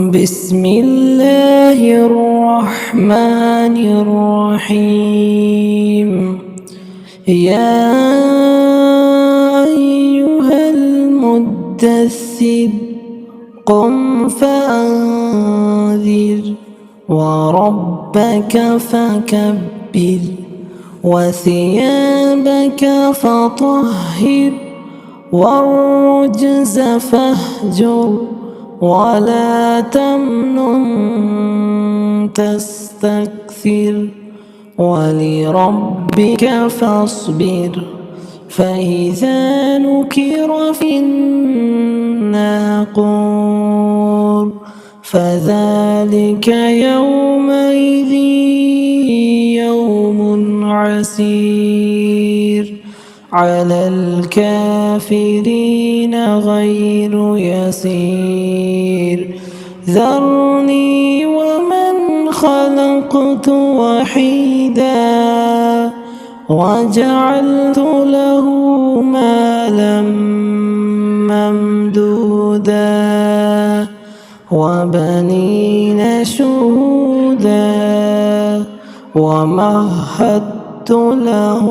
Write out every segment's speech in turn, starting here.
بسم الله الرحمن الرحيم. يا أيها المدثر قم فأنذر وربك فكبر وثيابك فطهر والرجز فاهجر ولا تمنن تستكثر ولربك فاصبر. فإذا نكر في الناقور فذلك يومئذ يوم عسير على الكافرين غير يسير. ذرني ومن خلقت وحيدا وجعلت له مالا ممدودا وبنين شهودا ومهدت له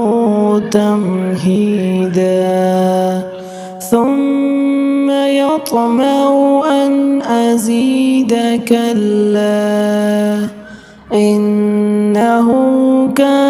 تمهيدا ثم يطمع أن أزيد كلا إنه كان